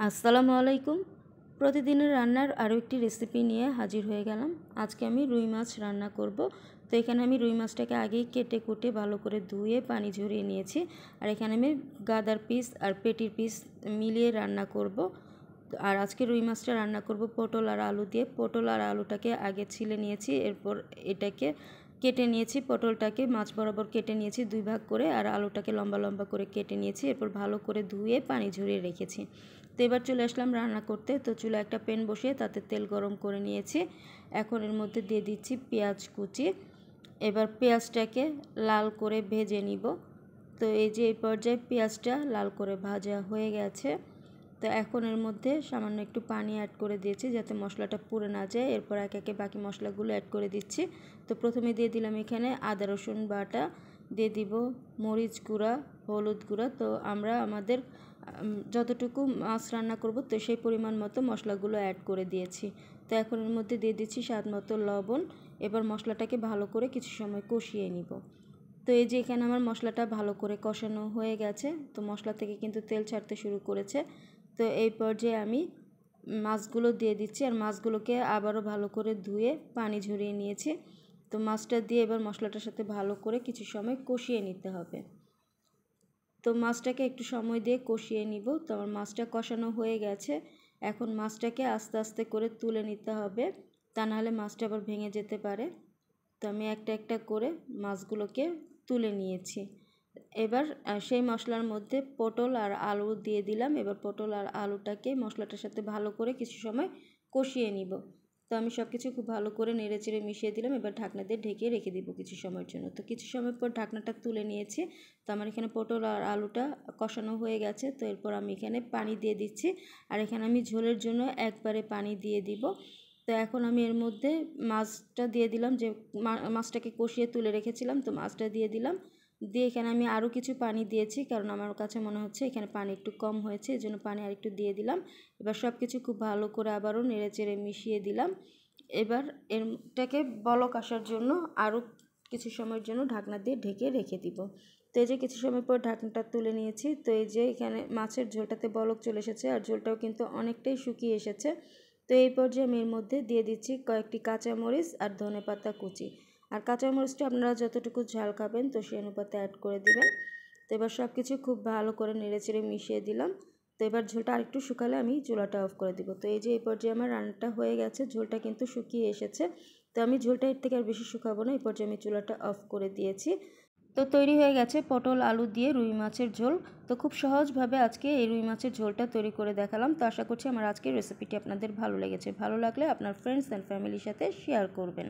আসসালামু আলাইকুম। প্রতিদিনের রান্নার আরও একটি রেসিপি নিয়ে হাজির হয়ে গেলাম। আজকে আমি রুই মাছ রান্না করব। তো এখানে আমি রুই মাছটাকে আগেই কেটে কুটে ভালো করে ধুয়ে পানি ঝরিয়ে নিয়েছি। আর এখানে আমি গাদার পিস আর পেটির পিস মিলিয়ে রান্না করব। আর আজকে রুই মাছটা রান্না করব পটল আর আলু দিয়ে। পটল আর আলুটাকে আগে ছিলে নিয়েছি, এরপর এটাকে কেটে নিয়েছি। পটলটাকে মাছ বরাবর কেটে নিয়েছি দুই ভাগ করে, আর আলুটাকে লম্বা লম্বা করে কেটে নিয়েছি। এরপর ভালো করে ধুয়ে পানি ঝরিয়ে রেখেছি। তো এবার চলে আসলাম রান্না করতে। তো চুলা একটা প্যান বসিয়ে তাতে তেল গরম করে নিয়েছি। এখন এর মধ্যে দিয়ে দিচ্ছি পেঁয়াজ কুচি। এবার পেঁয়াজটাকে লাল করে ভেজে নিব। তো এই যে এই পর্যায়ে পেঁয়াজটা লাল করে ভাজা হয়ে গেছে। তো এখন এর মধ্যে সামান্য একটু পানি অ্যাড করে দিয়েছি যাতে মশলাটা পুড়ে না যায়। এরপর একে একে বাকি মশলাগুলো অ্যাড করে দিচ্ছি। তো প্রথমে দিয়ে দিলাম এখানে আদা রসুন বাটা, দিয়ে দিব মরিচ গুঁড়া, হলুদ গুঁড়া। তো আমরা আমাদের যতটুকু মাছ রান্না করব তো সেই পরিমাণ মতো মশলাগুলো অ্যাড করে দিয়েছি। তো এখন এর মধ্যে দিয়ে দিচ্ছি স্বাদ মতো লবণ। এবার মশলাটাকে ভালো করে কিছু সময় কষিয়ে নিব। তো এই যে এখানে আমার মশলাটা ভালো করে কষানো হয়ে গেছে। তো মশলা থেকে কিন্তু তেল ছাড়তে শুরু করেছে। তো এই পর্যায়ে আমি মাছগুলো দিয়ে দিচ্ছি, আর মাছগুলোকে আবারও ভালো করে ধুয়ে পানি ঝরিয়ে নিয়েছি। তো মাছটা দিয়ে এবার মশলাটার সাথে ভালো করে কিছু সময় কষিয়ে নিতে হবে। তো মাছটাকে একটু সময় দিয়ে কষিয়ে নিব। তো আমার মাছটা কষানো হয়ে গেছে। এখন মাছটাকে আস্তে আস্তে করে তুলে নিতে হবে, তা নাহলে মাছটা আবার ভেঙে যেতে পারে। তো আমি একটা একটা করে মাছগুলোকে তুলে নিয়েছি। এবার সেই মশলার মধ্যে পটল আর আলু দিয়ে দিলাম। এবার পটল আর আলুটাকে মশলাটার সাথে ভালো করে কিছু সময় কষিয়ে নিব। তো আমি সব কিছু খুব ভালো করে নেড়ে চেড়ে মিশিয়ে দিলাম। এবার ঢাকনা দিয়ে ঢেকে রেখে দিব কিছু সময়ের জন্য। তো কিছু সময় পর ঢাকনাটা তুলে নিয়েছি। তো আমার এখানে পটল আর আলুটা কষানো হয়ে গেছে। তো এরপর আমি এখানে পানি দিয়ে দিচ্ছি, আর এখানে আমি ঝোলের জন্য একবারে পানি দিয়ে দিব। তো এখন আমি এর মধ্যে মাছটা দিয়ে দিলাম, যে মাছটাকে কষিয়ে তুলে রেখেছিলাম। তো মাছটা দিয়ে দিলাম, দিয়ে এখানে আমি আরও কিছু পানি দিয়েছি, কারণ আমার কাছে মনে হচ্ছে এখানে পানি একটু কম হয়েছে, এই জন্য পানি আর একটু দিয়ে দিলাম। এবার সব কিছু খুব ভালো করে আবারও নেড়ে চেড়ে মিশিয়ে দিলাম। এবার এটাকে বলক আসার জন্য আরও কিছু সময়ের জন্য ঢাকনা দিয়ে ঢেকে রেখে দিব। তো এই যে কিছু সময় পর ঢাকনাটা তুলে নিয়েছি। তো এই যে এখানে মাছের ঝোলটাতে বলক চলে এসেছে, আর ঝোলটাও কিন্তু অনেকটাই শুকিয়ে এসেছে। তো এই পর্যায়ে আমি এর মধ্যে দিয়ে দিচ্ছি কয়েকটি কাঁচামরিচ আর ধনেপাতা কুচি। আর কাঁচামরিচটা আপনারা যতটুকু ঝাল খাবেন তো সেই অনুপাতে অ্যাড করে দিবেন। তো এবার সব কিছু খুব ভালো করে নেড়েচেড়ে মিশিয়ে দিলাম। তো এবার ঝোলটা আরেকটু শুকালে আমি চুলাটা অফ করে দিব। তো এই যে এই পর্যায়ে আমার রান্নাটা হয়ে গেছে, ঝোলটা কিন্তু শুকিয়ে এসেছে। তো আমি ঝোলটা এর থেকে আর বেশি শুকাবো না। এই পর্যায়ে আমি চুলাটা অফ করে দিয়েছি। তো তৈরি হয়ে গেছে পটল আলু দিয়ে রুই মাছের ঝোল। তো খুব সহজভাবে আজকে এই রুই মাছের ঝোলটা তৈরি করে দেখালাম। তো আশা করছি আমার আজকের রেসিপিটি আপনাদের ভালো লেগেছে। ভালো লাগলে আপনার ফ্রেন্ডস অ্যান্ড ফ্যামিলির সাথে শেয়ার করবেন।